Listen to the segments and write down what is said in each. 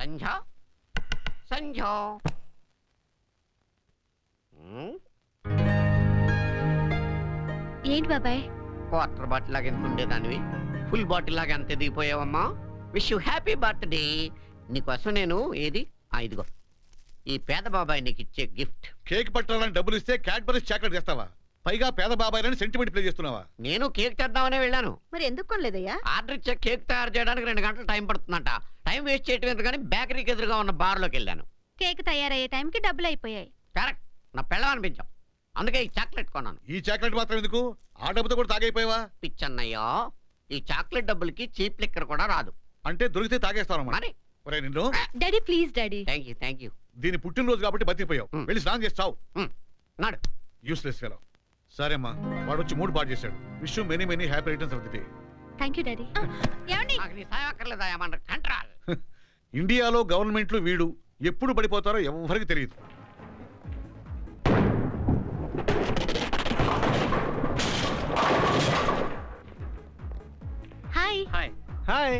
సంధ్య సంధ్య ఏంటి బాబాయ్? Quarter bottle లాగా ఎంత ఉండేదానివి ఫుల్ బాటిల్ లాగా ఎంత ఎదిగిపోయావమ్మా. Wish you happy birthday. నీకోసం నేను ఏది ఇదిగో ఈ పేద బాబాయ్ నీకు ఇచ్చే గిఫ్ట్. కేక్ పట్టాలని డబ్బులు ఇస్తే క్యాడ్బరీస్ చాక్లెట్ చేస్తావా? పైగా పేద బాబాయ్ అని సెంటిమెంట్ ప్లే చేస్తున్నావా? నేను కేక్ తెద్దామనే వెళ్ళాను. మరి ఎందుకు కొనలేదయ్యా? ఆర్డర్ ఇచ్చే కేక్ తయారు చేయడానికి 2 గంటలు టైం పడుతుందంట. టైం వేస్ట్ చేయటం ఎందుకని బేకరీకి ఎదురుగా ఉన్న బార్లోకి వెళ్ళాను. కేక్ తయారయ్యే టైంకి డబ్బులు అయిపోయాయి. కరెక్ట్, నా పెళ్ళం అనిపించాం, అందుకే ఈ చాక్లెట్ కొన్నాను. ఈ చాక్లెట్ మాత్రం ఎందుకు? ఆ డబ్బుతో కూడా తాగైపోయావా? పిచ్చన్నయ్యో, ఈ చాక్లెట్ డబ్బులకి చీప్ లిక్కర్ కూడా రాదు. అంటే దొరికితే తాగేస్తాను మరి నిన్ను. Daddy please daddy. Thank you. దీని పుట్టినరోజు కాబట్టి బతికిపోయావు. వెళ్ళి స్నానం చేస్తావు. నాడు యూస్లెస్ ఫెలో. సరే అమ్మా, వాడు వచ్చి మూడు పాటు చేశాడు. Wish you many many happy returns of the day. Thank you daddy. ఏమండి? నాకు నీ సాయం అక్కర్లేదా? ఏమన్నా కంట్రాల్. ఇండియాలో గవర్నమెంట్లు వీడు ఎప్పుడు పడిపోతారో ఎవరికి తెలియదు. హాయ్. హాయ్.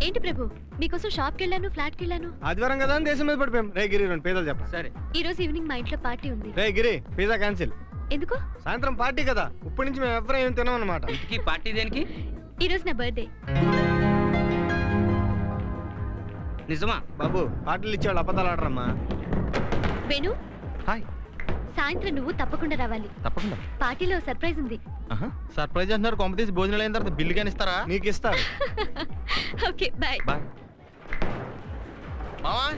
ఏంటి ప్రభు, మీకోసం షాప్కి వెళ్ళాను, ఫ్లాట్కి వెళ్ళాను. ఆదివారం కదా అని దేశం మీద పడిపోయాం. రే గిరి, 2 పేదలు చెప్ప. సరే. ఈ రోజు ఈవినింగ్ మా ఇంట్లో పార్టీ ఉంది. రే గిరి, పిజ్జా క్యాన్సిల్. ఎందుకు? సాయంత్రం పార్టీ కదా, ఇప్పటి నుంచి మేము ఎవరైనా ఏం తినాం అనమాట. ఇంటికి పార్టీ దేనికి? ఈ రోజు నా బర్త్డే. నిజమా? బాబు, పార్టీలు ఇచ్చేవాళ్ళు అబద్ధాలు ఆడరమ్మా. వేణు, హాయ్. సాయంత్రం నువ్వు తప్పకుండా రావాలి. తప్పకుండా. పార్టీలో సర్ప్రైజ్ ఉంది. సర్ప్రైజ్ అంటున్నారు. కొంపతీసి భోజనాలు అయిన తర్వాత బిల్లు కానీ ఇస్తారా? నీకు ఇస్తారు. Okay bye. బాయ్. మావా,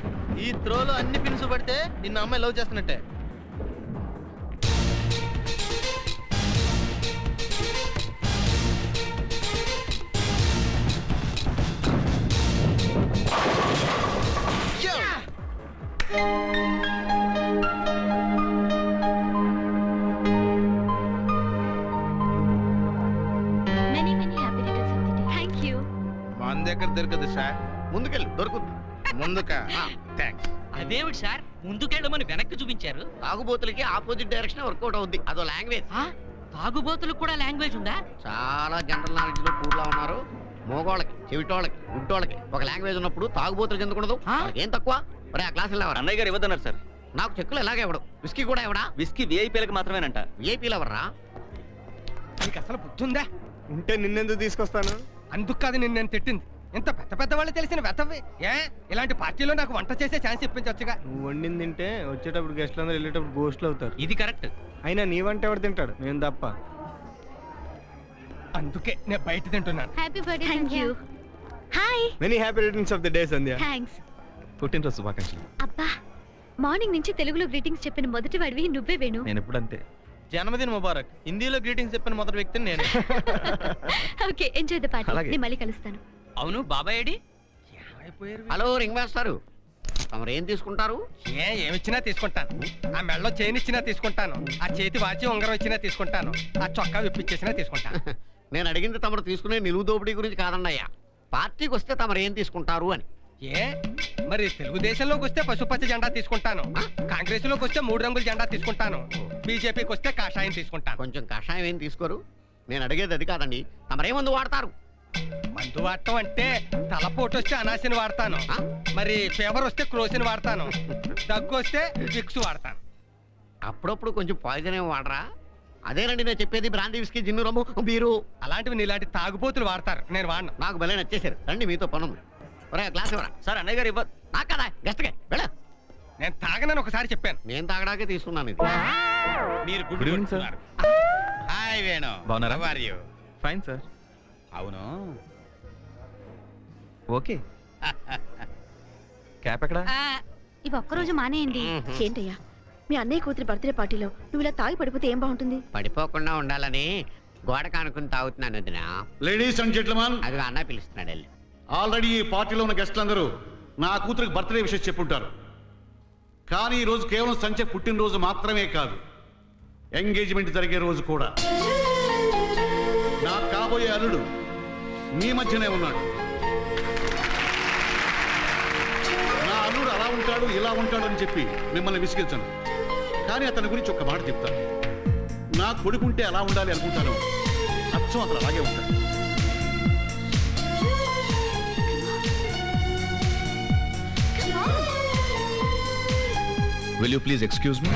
ఈ త్రోలో అన్ని పిన్స్ పడితే నిన్న అమ్మాయి లవ్ చేస్తున్నట్టే. Many many happy returns of the day. Thank you. మన దగ్గర దొరకదు సార్. ముందుకెళ్ళు, దొరుకుతుంది. ముందుక. థ్యాంక్స్. అదేమిటి సార్ ముందుకెళ్ళమని వెనక్కి చూపించారు? తాగుబోతులకి ఆపోజిట్ డైరెక్షన్ వర్కౌట్ అవుద్ది. అదో లాంగ్వేజ్. తాగుబోతులకు కూడా లాంగ్వేజ్ ఉందా? చాలా జనరల్ నాలెడ్జ్ లో పూర్లా ఉన్నారు. మోగోళ్ళకి, చెవిటోళ్ళకి, గుడ్డోళ్ళకి ఒక లాంగ్వేజ్ ఉన్నప్పుడు తాగుబోతులకు ఎందుకు ఉండదు? ఏం తక్కువ? మరి ఆ క్లాసులు ఎవరు? అన్నయ్య గారు ఇవ్వదన్నారు సార్. నాకు చెక్కులు ఎలాగే ఇవ్వడు. విస్కీ కూడా ఇవ్వడా? విస్కీ విఐపీలకు మాత్రమేనంట. విఐపీలు ఎవర్రా? నీకు అసలు బుద్ధి ఉందా? ఉంటే నిన్నెందుకు తీసుకొస్తాను? అందుకు కాదు నేను తిట్టింది. ఇంత పెద్ద పెద్ద వాళ్ళు తెలిసిన వెతవి. ఇలాంటి పార్టీలో నాకు వంట చేసే ఛాన్స్ ఇప్పించవచ్చుగా. నువ్వు వండింది తింటే వచ్చేటప్పుడు గెస్ట్లు అందరూ వెళ్ళేటప్పుడు గోస్ట్లు అవుతారు. ఇది కరెక్ట్. అయినా నీ వంట ఎవరు తింటాడు? నేను తప్ప. అందుకే నేను బయట తింటున్నాను. Happy birthday. Thank you. Hi. Many happy returns of the day Sandhya. Thanks. పుట్టినరోజు శుభాకాంక్షలు. అబ్బా, మార్నింగ్ నుంచి తెలుగులో గ్రీటింగ్స్ చెప్పిన మొదటి వాడివి నువ్వే వేణు. నేను ఎప్పుడు అంతే. జన్మదిన ముబారక్. హిందీలో గ్రీటింగ్స్ చెప్పిన మొదటి వ్యక్తిని నేను. Okay, enjoy the party. నేను మళ్ళీ కలుస్తాను. అవును, బాబాయ్ ఏడి? హలో రింగ్ మాస్టారు, తమరు ఏం తీసుకుంటారు? ఏమిచ్చినా తీసుకుంటాను. ఆ మెడలో చైన్ ఇచ్చినా తీసుకుంటాను. ఆ చేతి వాచి ఉంగరం ఇచ్చినా తీసుకుంటాను. ఆ చొక్కా విప్పిచ్చేసినా తీసుకుంటాను. నేను అడిగింది తమరు తీసుకునే నిలువు దోపిడీ గురించి కాదన్నయ్యా. పార్టీకి వస్తే తమరు ఏం తీసుకుంటారు అని. మరి తెలుగుదేశంలోకి వస్తే పశుపచ్చ జెండా తీసుకుంటాను. కాంగ్రెస్ లోకి వస్తే 3 రంగుల జెండా తీసుకుంటాను. బీజేపీకి వస్తే కాషాయం తీసుకుంటాను. కొంచెం కషాయం ఏం తీసుకోరు? నేను అడిగేది అది కాదండి, తమరే మందు వాడతారు? మందు వాడటం అంటే తలపోటు వస్తే అనాసిని వాడతాను. మరి ఫీవర్ వస్తే క్రోసిన్ వాడతాను. దగ్గు వస్తే విక్స్ వాడతాను. అప్పుడప్పుడు కొంచెం పాయిజన్ ఏమి వాడరా? అదేనండి నేను చెప్పేది. బ్రాందీ, విస్కీ, జిన్ను, రమ్ము, బీరు అలాంటివి నీలాంటి తాగుబోతులు వాడతారు. నేను వాడను. నాకు భలే నచ్చేసారు. రండి, మీతో పనుంది. గ్లాస్ ఇవ్వరా? సార్ అన్నయ్య గారు ఇవ్వదు. నాకు కదా, గెస్ట్గా వెళ్ళ. నేను తాగనని ఒకసారి చెప్పాను. నేను తాగడాకే తీసుకున్నాను ఇది. మీరు good evening sir. Hi Venu. బాగున్నారా? How are you? Fine sir. అవును. ఓకే. క్యాప్ ఎక్కడా? ఇవి ఒక్కరోజు మానేయండి. ఏంటయ్యా, మీ అన్నయ్య కూతురి బర్త్డే పార్టీలో నువ్వు ఇలా తాగి పడిపోతే ఏం బాగుంటుంది? పడిపోకుండా ఉండాలని గోడ కానుకుని తాగుతున్నాను వదినా. లేడీస్ అండ్ జెంట్లమెన్, అది అన్న పిలుస్తున్నాడు వెళ్ళి. ఆల్రెడీ ఈ పార్టీలో ఉన్న గెస్టులందరూ నా కూతురికి బర్త్డే విషయం చెప్పుంటారు. కానీ ఈ రోజు కేవలం సంచ పుట్టినరోజు మాత్రమే కాదు, ఎంగేజ్మెంట్ జరిగే రోజు కూడా. నా కాబోయే అల్లుడు మీ మధ్యనే ఉన్నాడు. నా అల్లుడు అలా ఉంటాడు, ఇలా ఉంటాడు అని చెప్పి మిమ్మల్ని విసిగించను. కానీ అతని గురించి ఒక్క మాట చెప్తాను. నా కొడుకుంటే ఎలా ఉండాలి అనుకుంటాను, అచ్చం అతను అలాగే ఉంటాడు. Will you please excuse me?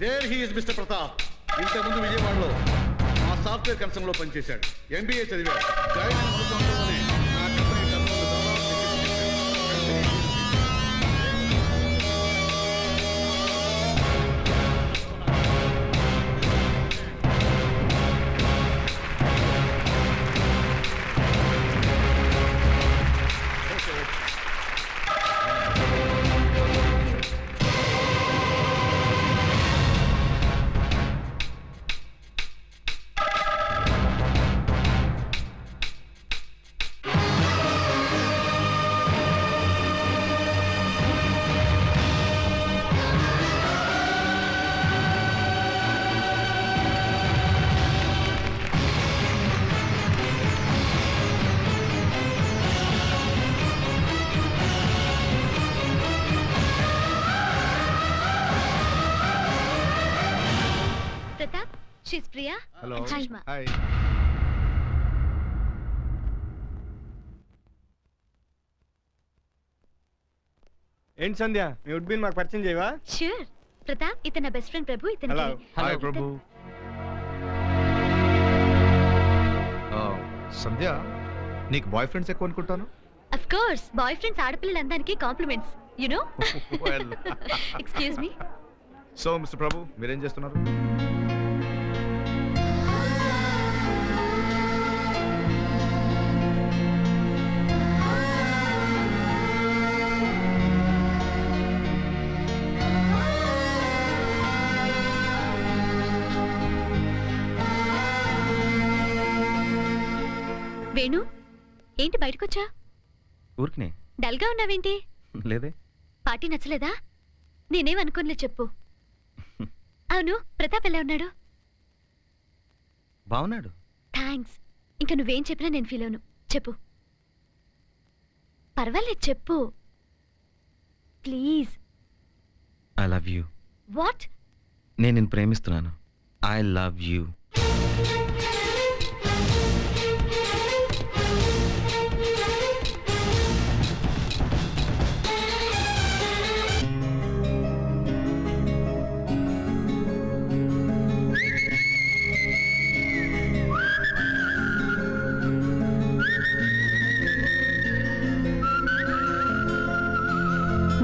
There he is Mister Pratap. ఇంతకుముందు విజయవాడలో మా సాఫ్ట్వేర్ కన్సర్న్లో పనిచేశాడు. MBA చదివాడు. జాయిన్ అయిన మొదటి సంవత్సరంలోనే నా కంపెనీ టర్నోవర్లు దాదాపు 60%. Pratap, she's Priya. Hello. Hi. Hi. ఏంటి సంధ్య మీ వుడ్ బిన్ మాకు పరిచయం చేయవా? Sure. ప్రతాప్, ఇతను నా best friend Prabhu. Hello. Hi, Prabhu. Sandhya, నీకు బాయ్ ఫ్రెండ్స్ ఎక్కువ అనుకుంటాను. అఫ్ కోర్స్, బాయ్ ఫ్రెండ్స్ ఆడపిల్లలందరికీ compliments, you know. Well. Excuse me. So mister Prabhu, మీరేం చేస్తున్నారు? వేణు, ఏంటి బయటకొచ్చా? ఊరికనే డల్ గా ఉన్నావేంటి? లేదే. పార్టీ నచ్చలేదా? నేనేం అనుకోనిలే, చెప్పు. అవును, ప్రతాప్ ఎలా ఉన్నాడు? బాగున్నాడు. థ్యాంక్స్. ఇంకా నువ్వేం చెప్పినా నేను ఫీల్ అవును. చెప్పు. పర్వాలేదు, చెప్పు please. I love you. What? నేను నిన్ను ప్రేమిస్తున్నాను. I love you.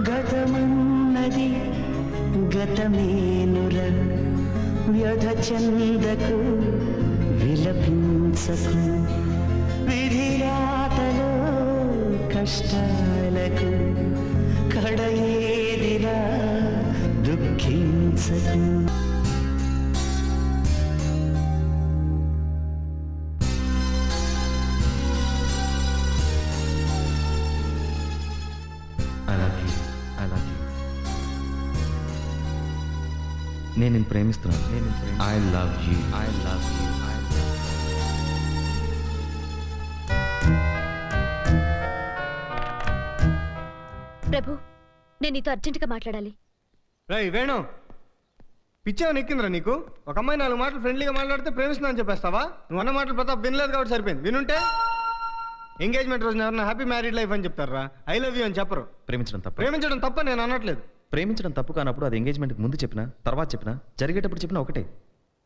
గతమన్నది గతమేనుర వ్యధ చెందకు విలపించకు విధిరాతలో కష్టాలకు కడయేదిరా దుఃఖించకు. నేను నిన్ను ప్రేమిస్తున్నాను. I love you. I love you. Prabhu, నేను నీతో అర్జెంటుగా మాట్లాడాలి. రేయ్ వేణు, పిచ్చేమని ఎక్కిందిరా నీకు? ఒక అమ్మాయి 4 మాటలు ఫ్రెండ్లీగా మాట్లాడితే ప్రేమిస్తున్నా అని చెప్పేస్తావా? నువ్వు అన్న మాటలు ప్రతాప్ వినలేదు కాబట్టి సరిపోయింది. వినుంటే ఎంగేజ్మెంట్ రోజున ఎవరన్నా హ్యాపీ మ్యారీడ్ లైఫ్ అని చెప్తారా? ఐ లవ్ యూ అని చెప్పరు. ప్రేమించడం తప్ప? ప్రేమించడం తప్ప నేను అనట్లేదు. ప్రేమించడం తప్పు కానప్పుడు అది ఎంగేజ్మెంట్కి ముందు చెప్పినా తర్వాత చెప్పినా జరిగేటప్పుడు చెప్పినా ఒకటే.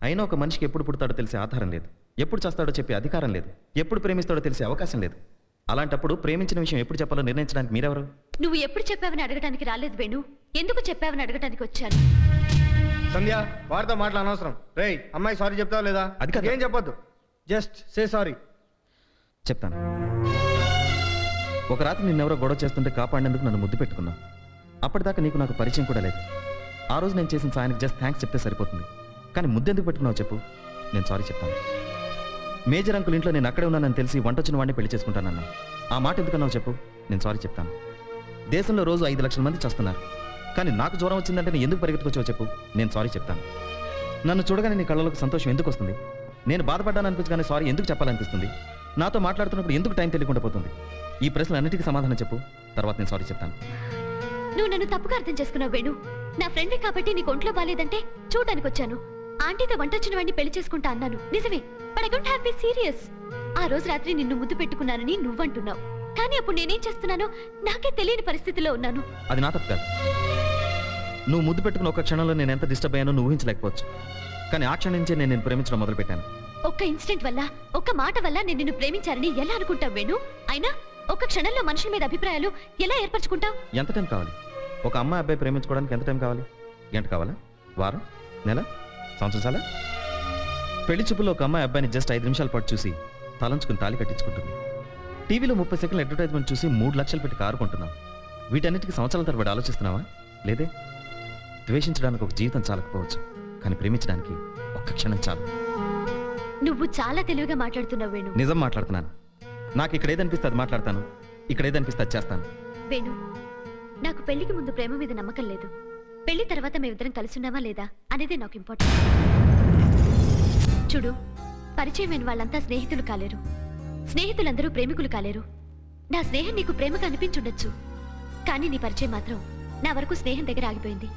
అయినా ఒక మనిషికి ఎప్పుడు పుడతాడో తెలిసే ఆధారం లేదు, ఎప్పుడు చేస్తాడో చెప్పే అధికారం లేదు, ఎప్పుడు ప్రేమిస్తాడో తెలిసే అవకాశం లేదు. అలాంటప్పుడు ప్రేమించిన విషయం ఎప్పుడు చెప్పాలో నిర్ణయించడానికి మీరెవరు? నువ్వు ఎప్పుడు చెప్పావని అడగడానికి రాలేదు వేణు, ఎందుకు చెప్పావని అడగడానికి వచ్చాను. సంధ్య, వారితో మాటలు అనవసరం. రేయ్, అమ్మాయి సారీ చెప్తావా లేదా? అది కాదు. ఏం చెప్పొద్దు, జస్ట్ సే సారీ. చెప్తాను. ఒక రాత్రి నిన్నెవరో గొడవ చేస్తుంటే కాపాడినందుకు నన్ను ముద్దు పెట్టుకున్నావు. అప్పటిదాకా నీకు నాకు పరిచయం కూడా లేదు. ఆ రోజు నేను చేసిన సాయానికి జస్ట్ థ్యాంక్స్ చెప్తే సరిపోతుంది. కానీ ముద్దెందుకు పెట్టుకున్నావు చెప్పు? నేను సారీ చెప్తాను. మేజర్ అంకుల్ ఇంట్లో నేను అక్కడే ఉన్నానని తెలిసి వంటొచ్చిన వాడిని పెళ్లి చేసుకుంటానన్నా. ఆ మాట ఎందుకన్నావు చెప్పు? నేను సారీ చెప్తాను. దేశంలో రోజు 5 లక్షల మంది చేస్తున్నారు, కానీ నాకు జ్వరం వచ్చిందంటే నేను ఎందుకు పరిగెత్తుకొచ్చావు చెప్పు? నేను సారీ చెప్తాను. నన్ను చూడగానే నీ కళ్ళలోకి సంతోషం ఎందుకు వస్తుంది? నేను బాధపడ్డాను అనిపించగానే సారీ ఎందుకు చెప్పాలనిపిస్తుంది? నాతో మాట్లాడుతున్నప్పుడు ఎందుకు టైం తెలియకుండా పోతుంది? ఈ ప్రశ్నలు అన్నిటికీ సమాధానం చెప్పు, తర్వాత నేను సారీ చెప్తాను. నువ్వు నన్ను తప్పుగా అర్థం చేసుకున్నావు వేణు. నా ఫ్రెండ్ కాబట్టి నీకు ఒంట్లో బాలేదంటే చూడడానికి వచ్చాను. ఆంటీతో వంట వచ్చిన వాడిని పెళ్లి చేసుకుంటా అన్నాను నిజమే, but I don't have be serious. ఆ రోజు రాత్రి నిన్ను ముద్దు పెట్టుకున్నానని నువ్వంటున్నావు, కానీ అప్పుడు నేనేం చేస్తున్నానో నాకే తెలియని పరిస్థితిలో ఉన్నాను. అది నా తప్పు కాదు. నువ్వు ముద్దు పెట్టుకున్న ఒక క్షణంలో నేను ఎంత డిస్టర్బ్ అయ్యానో నువ్వు ఊహించలేకపోవచ్చు. కానీ ఆ క్షణం నుంచే నేను ప్రేమించడం మొదలు పెట్టాను. ఒక్క ఇన్సిడెంట్ వల్ల, ఒక్క మాట వల్ల నేను నిన్ను ప్రేమించారని ఎలా అనుకుంటావు వేణు? అయినా ఒక క్షణంలో మనుషుల మీద అభిప్రాయాలు ఎలా ఏర్పరచుకుంటావు? ఎంత టైం కావాలి? ఒక అమ్మాయి అబ్బాయి ప్రేమించుకోవడానికి ఎంత టైం కావాలి? గంట కావాలా? వారం? నెల? సంవత్సరం చాలా? పెళ్లి చూపులో ఒక అమ్మాయి అబ్బాయిని జస్ట్ 5 నిమిషాల పాటు చూసి తలంచుకుని తాళి కట్టించుకుంటుంది. టీవీలో 30 సెకండ్ల అడ్వర్టైజ్మెంట్ చూసి 3 లక్షలు పెట్టి కారు కొంటున్నాం. వీటన్నిటికీ సంవత్సరాల తరబడి ఆలోచిస్తున్నావా? లేదే. ద్వేషించడానికి ఒక జీవితం చాలకపోవచ్చు, కానీ ప్రేమించడానికి ఒక్క క్షణం చాలు. నువ్వు చాలా తెలివిగా మాట్లాడుతున్నావు వేణు. నిజం మాట్లాడుతున్నాను. నాకు ఇక్కడ ఏదనిపిస్తే అది మాట్లాడతాను, ఇక్కడ ఏదనిపిస్తే అది చేస్తాను. వేణు, నాకు పెళ్లికి ముందు ప్రేమ మీద నమ్మకం లేదు. పెళ్లి తర్వాత మేమిద్దరం కలిసి ఉన్నావా లేదా అనేదే నాకు ఇంపార్టెంట్. చూడు, పరిచయమైన వాళ్ళంతా స్నేహితులు కాలేరు, స్నేహితులందరూ ప్రేమికులు కాలేరు. నా స్నేహం నీకు ప్రేమగా అనిపించుండొచ్చు, కానీ నీ పరిచయం మాత్రం నా వరకు స్నేహం దగ్గర ఆగిపోయింది.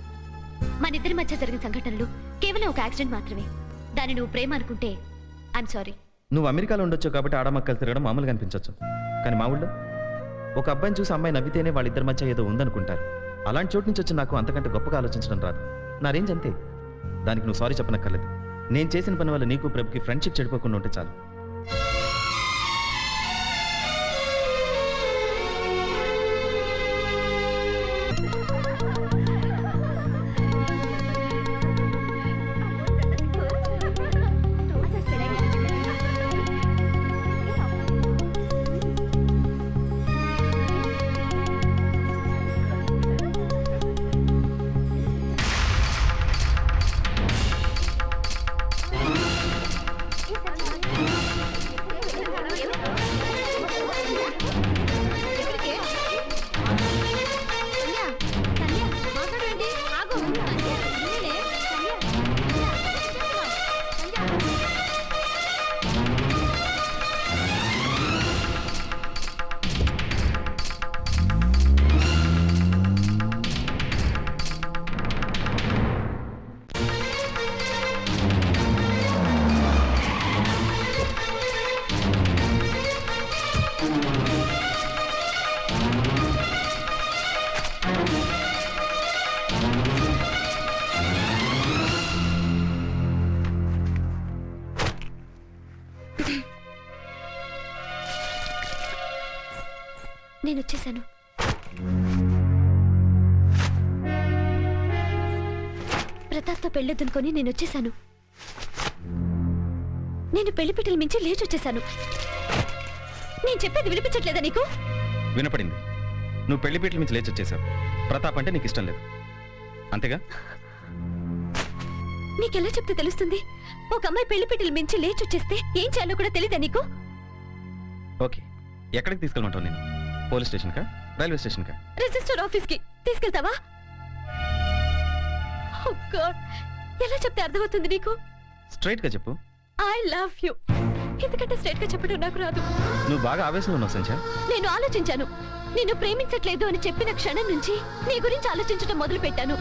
మనిద్దరి మధ్య జరిగిన సంఘటనలు కేవలం ఒక యాక్సిడెంట్ మాత్రమే. దాన్ని నువ్వు ప్రేమ అనుకుంటే ఐఎమ్ సారీ. నువ్వు అమెరికాలో ఉండొచ్చు కాబట్టి ఆడమక్కలు తిరగడం మామూలుగా అనిపించవచ్చు, కానీ మా ఊళ్ళో ఒక అబ్బాయిని చూసి అమ్మాయి నవ్వితేనే వాళ్ళిద్దరి మధ్య ఏదో ఉందనుకుంటారు. అలాంటి చోటు నుంచి వచ్చి నాకు అంతకంటే గొప్పగా ఆలోచించడం రాదు. నా రేంజ్ అంతే. దానికి నువ్వు సారీ చెప్పనక్కర్లేదు. నేను చేసిన పని వల్ల నీకు ప్రభుకి ఫ్రెండ్షిప్ చెడిపోకుండా ఉంటే చాలు. నేను వచ్చేసాను. ప్రతాప్తో పెళ్ళొద్దనుకొని నేను వచ్చేసాను. నేను పెళ్లిపిట్టలు మించి లేచి వచ్చేసాను. నేను చెప్పేది వినిపించట్లేదా నీకు? వినపడింది. నువ్వు పెళ్లిపీటల నుంచి లేచి వచ్చేసావు. ప్రతాప్ అంటే నీకు ఇష్టం లేదు, అంతేగా? నీకెలా చెప్తే తెలుస్తుంది? ఒక అమ్మాయి పెళ్లిపిట్టలు మించి లేచి వచ్చేస్తే ఏం చేయాలో కూడా తెలీదా నీకు? ఓకే, ఎక్కడికి తీసుకెళ్ళమంటావు? నేను పోలీస్ స్టేషన్కా, రైల్వే స్టేషన్కా? రిజిస్టర్ ఆఫీస్కి తీసుకెళ్తావా? Oh God, ఎలా చెప్తే అర్థమవుతుంది నీకు? స్ట్రైట్ గా చెప్పు. I love you. ఎందుకంటే స్ట్రైట్ గా చెప్పడం నాకు రాదు. నువ్వు బాగా ఆవేశంలో ఉన్నావు సంధ్య. నేను ఆలోచించాను. నిన్ను ప్రేమించట్లేదు అని చెప్పిన క్షణం నుంచి నీ గురించి ఆలోచించడం మొదలు పెట్టాను.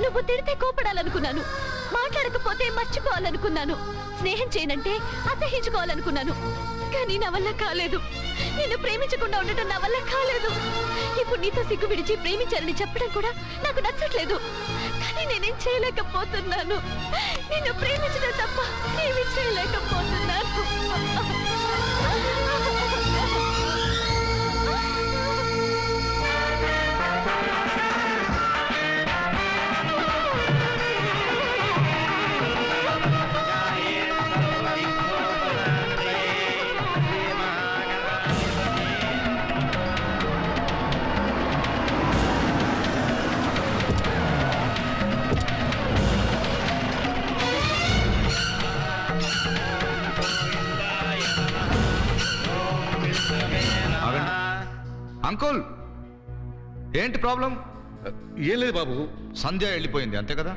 నువ్వు తిడితే కోపడాలనుకున్నాను, మాట్లాడకపోతే మర్చిపోవాలనుకున్నాను, స్నేహం చేయనంటే అసహించుకోవాలనుకున్నాను. కానీ నా వల్ల కాలేదు. నిన్ను ప్రేమించకుండా ఉండటం నా వల్ల కాలేదు. ఇప్పుడు నీతో సిగ్గు విడిచి ప్రేమించాలని చెప్పడం కూడా నాకు నచ్చట్లేదు. కానీ నేనేం చేయలేకపోతున్నాను. నిన్ను ప్రేమించడం తప్ప ఏమీ చేయలేకపోతున్నాను. అంకుల్, ఏంటి ప్రాబ్లం? ఏం లేదు బాబు. సంధ్య వెళ్ళిపోయింది అంతే కదా?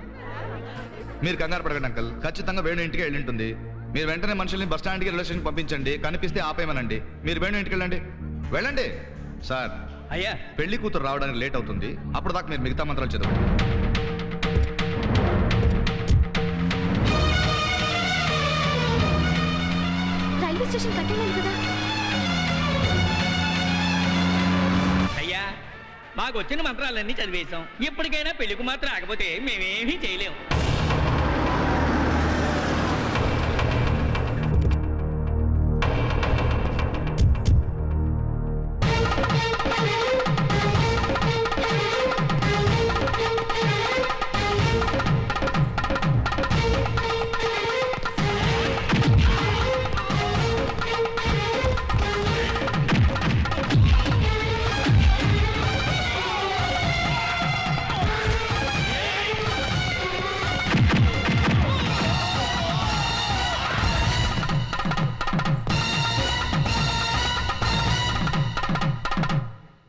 మీరు కంగారు పడకండి అంకుల్, ఖచ్చితంగా వేణు ఇంటికి వెళ్ళింటుంది. మీరు వెంటనే మనుషుల్ని బస్ స్టాండ్కి రైల్వే స్టేషన్ పంపించండి. కనిపిస్తే ఆపేయమనండి. మీరు వేణు ఇంటికి వెళ్ళండి. వెళ్ళండి సార్. అయ్యా, పెళ్లి కూతురు రావడానికి లేట్ అవుతుంది. అప్పుడు దాకా మీరు మిగతా మంత్రాలు చదవండి. మాకు వచ్చిన మంత్రాలన్నీ చదివేశాం. ఇప్పటికైనా పెళ్లికి మాత్రం ఆగపోతే మేమేమీ చేయలేం.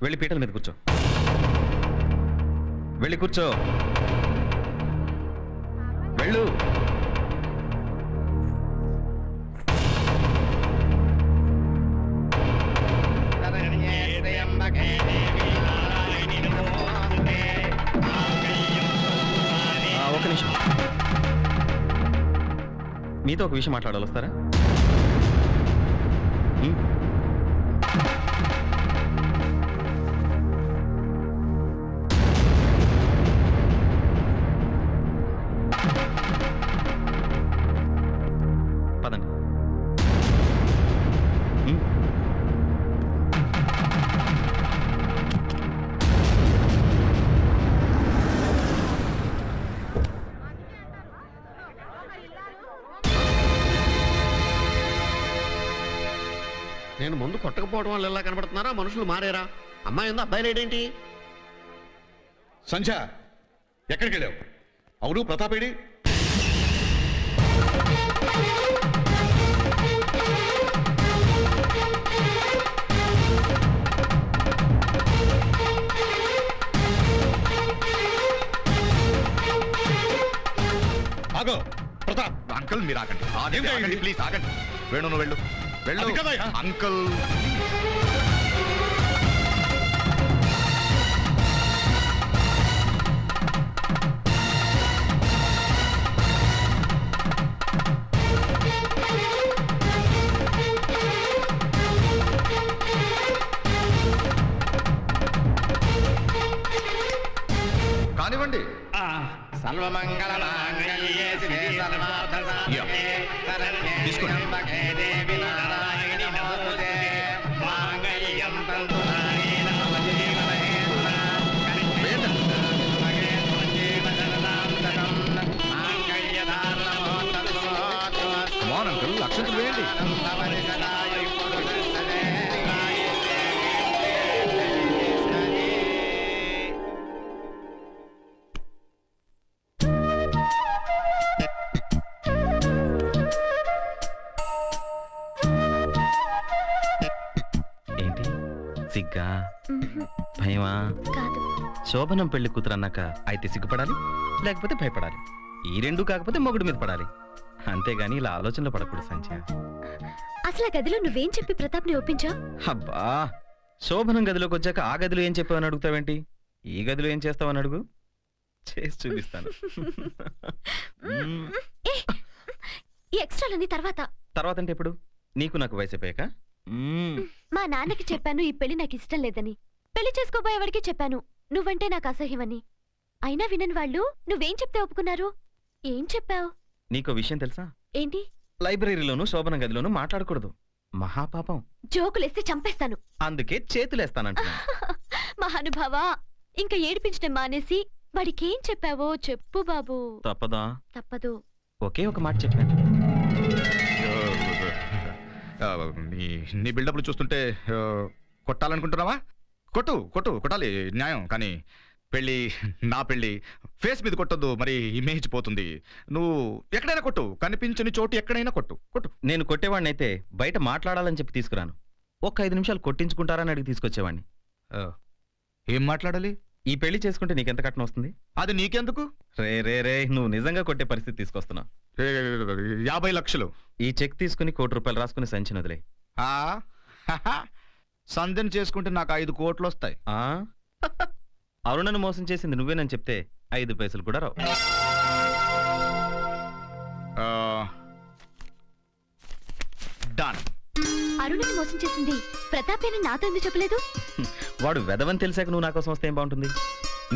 వెళ్ళి పీటల మీద కూర్చో. వెళ్ళి కూర్చో. వెళ్ళు. ఒక నిమిషం, మీతో ఒక విషయం మాట్లాడాలి, వస్తారా? పదండి. నేను ముందు కొట్టకపోవడం వల్ల ఎలా కనబడుతున్నారా? మనుషులు మారేరా? అమ్మాయి ఉందా, అబ్బాయి లేడేంటి? సంధ్య, ఎక్కడికి వెళ్ళావు? అవును, ప్రతాపేడి? ఆగో ప్రతాప్. అంకుల్ మీరు ఆగండి, ఆగండి ప్లీజ్ ఆగండి. వేణు నువ్వు వెళ్ళు, వెళ్ళు అంకుల్. కానివ్వండి. సర్వమంగళ మాంగళ్యే శివే సర్వార్థ సాధకే శరణ్యే త్ర్యంబకే దేవి నారాయణి నమోస్తుతే మాంగళ్యం తంతు నానేన మమ జీవనే అంకుల్ అక్షంతలు వేయండి. ఏంటి సిగ్గా, భయమా? కాదు. శోభనం పెళ్లి కూతురు అన్నాక అయితే సిగ్గుపడాలి, లేకపోతే భయపడాలి. ఈ రెండు కాకపోతే మొగుడు మీద పడాలి. అంతేగాని ఇలా ఆలోచనలో పడకూడదు సంధ్య. అసలు ఆ గదిలో నువ్వేం చెప్పి ప్రతాప్ని ఒప్పించావు? అబ్బా, శోభనం గదిలోకి వచ్చాక ఆ గదిలో ఏం చెప్పావని అడుగుతావేంటి? ఈ గదిలో ఏం చేస్తావని అడుగు, చేసి చూపిస్తాను. ఈ ఎక్స్ట్రాలన్నీ తర్వాత. తర్వాత అంటే ఎప్పుడు? నీకు నాకు వయసు అయిపోయాక? మా నాన్నకి చెప్పాను ఈ పెళ్లి నాకు ఇష్టం లేదని. పెళ్లి చేసుకోబోయేవాడికి చెప్పాను నువ్వంటే నాకు అసహ్యమని. అయినా వినని వాళ్ళు నువ్వేం చెప్తే ఒప్పుకున్నారు? ఏం చెప్పావు? నీకో విషయం తెలుసా? ఏంటి? లైబ్రరీలోను శోభన గదిలోను మాట్లాడకూడదు, మహాపాపం. జోకులేస్తే చంపేస్తాను. అందుకే చేతులేస్తానంటున్నా. మహానుభావా, ఇంకా ఏడిపించడం మానేసి వాడికేం చెప్పావో చెప్పు బాబు. తప్పదా? తప్పదు. ఒకే ఒక మాట చెప్పాను. నీ బిల్డప్లు చూస్తుంటే కొట్టాలనుకుంటున్నావా? కొట్టు కొట్టు, కొట్టాలి, న్యాయం. కానీ పెళ్ళి, నా పెళ్ళి ఫేస్ మీద కొట్టొద్దు, మరి ఇమేజ్ పోతుంది. నువ్వు ఎక్కడైనా కొట్టు, కనిపించని చోటు ఎక్కడైనా కొట్టు కొట్టు. నేను కొట్టేవాడిని అయితే బయట మాట్లాడాలని చెప్పి తీసుకురాను. ఒక్క 5 నిమిషాలు కొట్టించుకుంటారని అడిగి తీసుకొచ్చేవాడిని. ఏం మాట్లాడాలి? ఈ పెళ్లి చేసుకుంటే నీకెంత కట్నం వస్తుంది? అది నీకెందుకు? రే రే రే, నువ్వు నిజంగా కొట్టే పరిస్థితి తీసుకొస్తున్నావు. 50 లక్షలు. ఈ చెక్ తీసుకుని ₹1 కోటి రాసుకుని సంచి వదిలే. సంధ్యను చేసుకుంటే నాకు 5 కోట్లు వస్తాయి. అరుణను మోసం చేసింది నువ్వేనని చెప్తే 5 పైసలు కూడా రావు. డన్. అరుణని మోసం చేసింది ప్రతాపేనని నాతో ఎందుకు చెప్పలేదు? వాడు వెదవని తెలిసాక నువ్వు నా కోసం వస్తే ఏం బాగుంటుంది?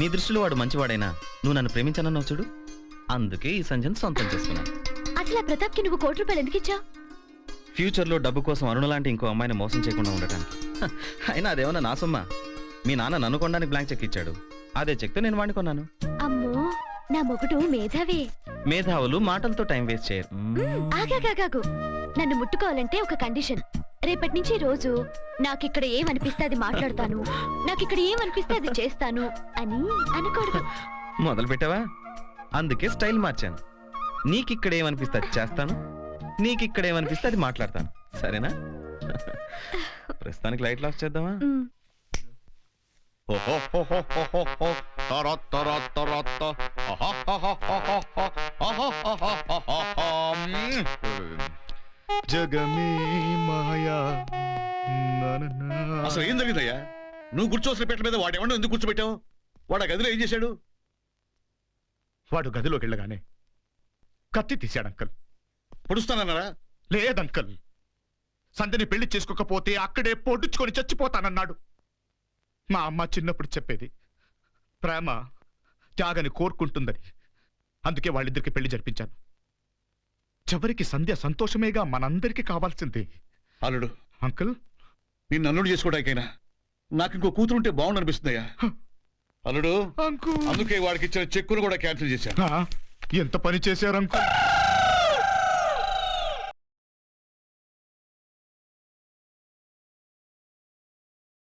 నీ దృష్టిలో వాడు మంచివాడైనా నువ్వు నన్ను ప్రేమించానన్నావు చూడు, అందుకే ఈ సంజయ్ సొంతం చేసుకున్నాను. అసలు ఆ ప్రతాప్కి నువ్వు ₹1 ఎందుకు ఇచ్చా? ఫ్యూచర్లో డబ్బు కోసం అరుణ లాంటి ఇంకో అమ్మాయిని మోసం చేయకుండా ఉండటానికి. అయినా అదేమన్నా నా సొమ్మ? మీ నాన్న నన్ను కొనడానికి బ్లాంక్ చెక్ ఇచ్చాడు, అదే చెక్తో నేను వాడిని కొన్నాను. అమ్మో, నా మొగుడు మేధావే. మేధావులు మాటలతో టైం వేస్ట్ చేయరు. ఆగాగాగాగు, నన్ను ముట్టుకోవాలంటే ఒక కండిషన్. రేపటి నుంచి రోజు నాకిక్కడ ఏమనిపిస్తే అది మాట్లాడతాను, నాకిక్కడ ఏమనిపిస్తే అది చేస్తాను అని అనకూడదు. మొదలు పెట్టావా? అందుకే స్టైల్ మార్చాను. నీకిక్కడ ఏమనిపిస్తే అది చేస్తాను, నీకిక్కడ ఏమనిపిస్తే అది మాట్లాడతాను. సరేనా? ప్రస్తుతానికి లైట్ ఆఫ్ చేద్దామా? జగమే మాయా. అసలు ఏం జరిగిందయ్యా? నువ్వు కూర్చోవలసిన పెట్ట మీద వాడు ఎవడో ఎందుకు కూర్చోబెట్టావు? వాడు ఆ గదిలో ఏం చేశాడు? వాడు గదిలోకి వెళ్ళగానే కత్తి తీశాడు అంకల్. పొడుస్తానన్నారా? లేదంకల్, సంధ్యని పెళ్లి చేసుకోకపోతే అక్కడే పొడుచుకొని చచ్చిపోతానన్నాడు. మా అమ్మ చిన్నప్పుడు చెప్పేది, ప్రేమ త్యాగని కోరుకుంటుందని. అందుకే వాళ్ళిద్దరికి పెళ్లి జరిపించాను. చివరికి సంధ్య సంతోషమేగా మనందరికీ కావాల్సింది. అల్లుడు, అంకుల్, నిన్ను అల్లుడు చేసుకోవడానికైనా నాకు ఇంకో కూతురు ఉంటే బాగుండు అనిపిస్తుందయ్యా. అల్లుడు, అంకుల్, అందుకే వాడికి ఇచ్చిన చెక్కును కూడా క్యాన్సిల్ చేశాను. ఎంత పని చేశారు అంకుల్?